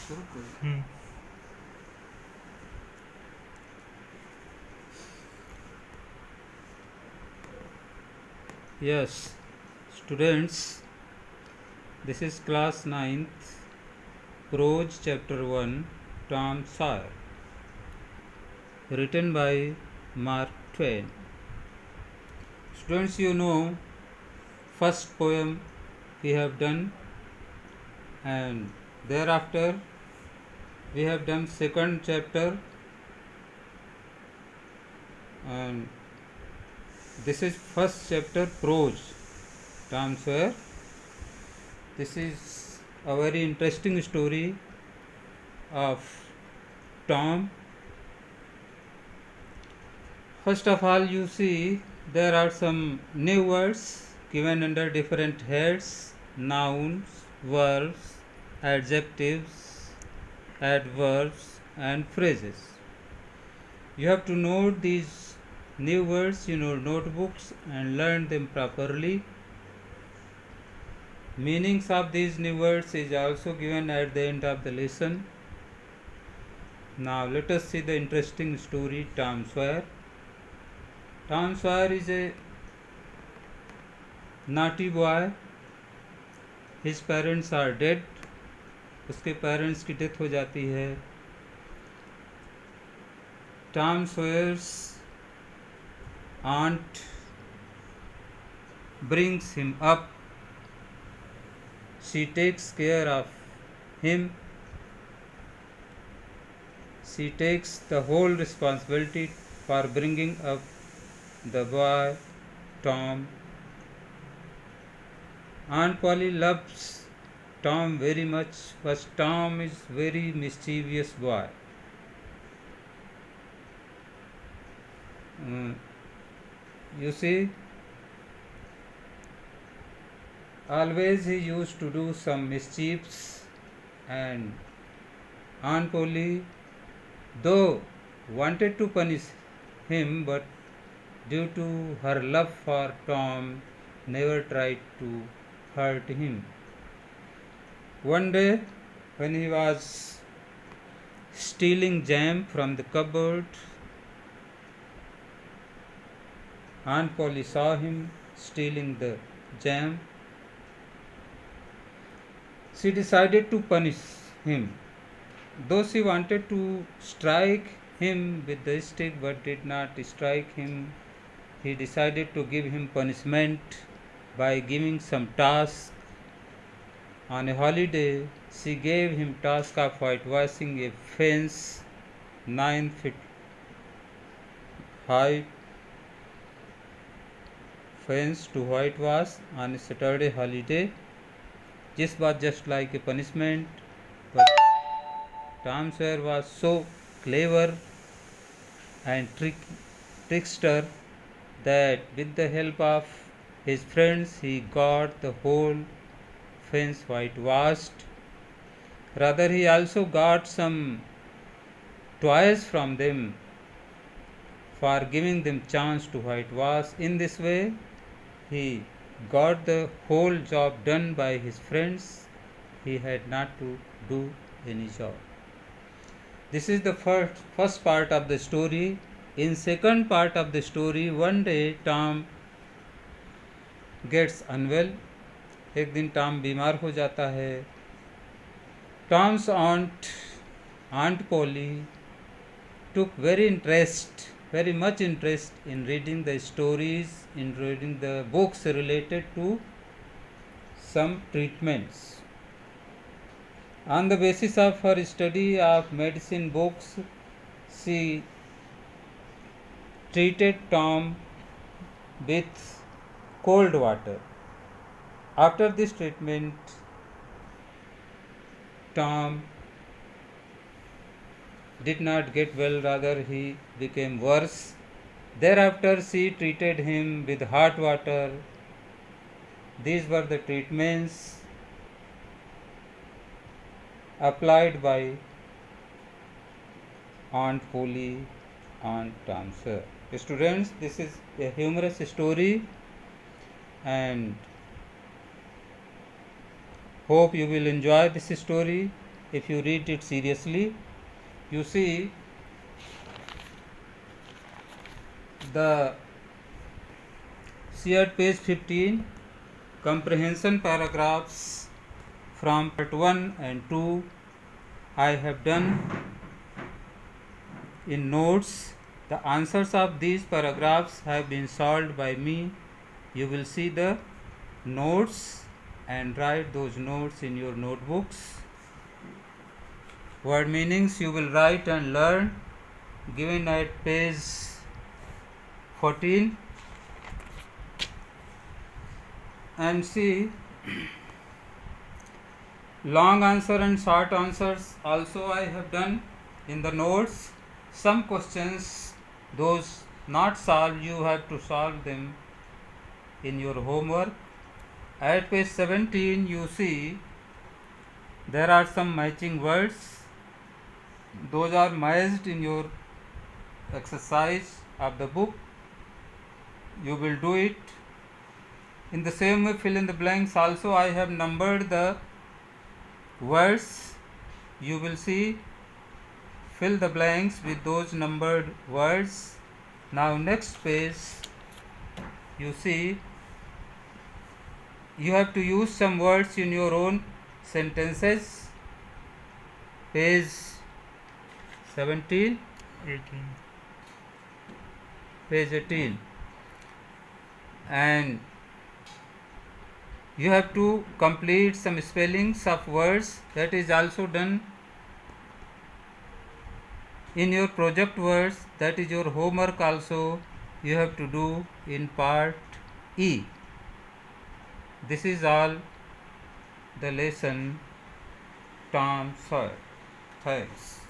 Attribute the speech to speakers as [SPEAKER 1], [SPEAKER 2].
[SPEAKER 1] Hmm.
[SPEAKER 2] Yes, students, this is class 9th, Prose chapter 1, Tom Sawyer, written by Mark Twain. Students, you know, first poem we have done, and thereafter we have done second chapter, and this is first chapter Prose, Tom Sawyer. This is a very interesting story of Tom. First of all, you see there are some new words given under different heads: nouns, verbs, adjectives, adverbs, and phrases. You have to note these new words in your notebooks and learn them properly. Meanings of these new words is also given at the end of the lesson. Now let us see the interesting story Tom Sawyer. Tom Sawyer is a naughty boy. His parents are dead. उसके parents की death हो जाती है. Tom Sawyer's aunt brings him up. She takes care of him. She takes the whole responsibility for bringing up the boy Tom. Aunt Polly loves Tom very much, but Tom is very mischievous boy. You see, always he used to do some mischiefs, and Aunt Polly, though wanted to punish him, but due to her love for Tom, never tried to hurt him. One day, when he was stealing jam from the cupboard, Aunt Polly saw him stealing the jam. She decided to punish him. Though she wanted to strike him with the stick but did not strike him, he decided to give him punishment by giving some task. On a holiday, she gave him task of whitewashing a fence 9 feet high fence to whitewash on a Saturday holiday. This was just like a punishment, but Tom Sawyer was so clever and trickster that with the help of his friends he got the whole fence whitewashed. Rather, he also got some toys from them for giving them chance to whitewash. In this way, he got the whole job done by his friends. He had not to do any job. This is the first part of the story. In second part of the story, one day Tom gets unwell. एक दिन Tom बीमार हो जाता है. Tom's aunt Polly took very much interest in reading the stories, in reading the books related to some treatments. On the basis of her study of medicine books, she treated Tom with cold water. After this treatment, Tom did not get well, rather he became worse. Thereafter, she treated him with hot water. These were the treatments applied by Aunt Polly on Tom Sawyer. Students, this is a humorous story, and hope you will enjoy this story. if you read it seriously. You see, see at page 15, comprehension paragraphs from part 1 and 2 I have done in notes. The answers of these paragraphs have been solved by me. You will see the notes and write those notes in your notebooks. Word meanings you will write and learn, given at page 14. And see, long answer and short answers also I have done in the notes. Some questions, those not solved, you have to solve them in your homework. At page 17 you see there are some matching words. Those are matched in your exercise of the book. You will do it. In the same way, fill in the blanks also I have numbered the words. You will see, fill the blanks with those numbered words. Now next page, you see, you have to use some words in your own sentences. Page 17,
[SPEAKER 1] 18.
[SPEAKER 2] Page 18, and you have to complete some spellings of words. That is also done in your project words. That is your homework also you have to do in part E. This is all the lesson Tom Sawyer. Thanks.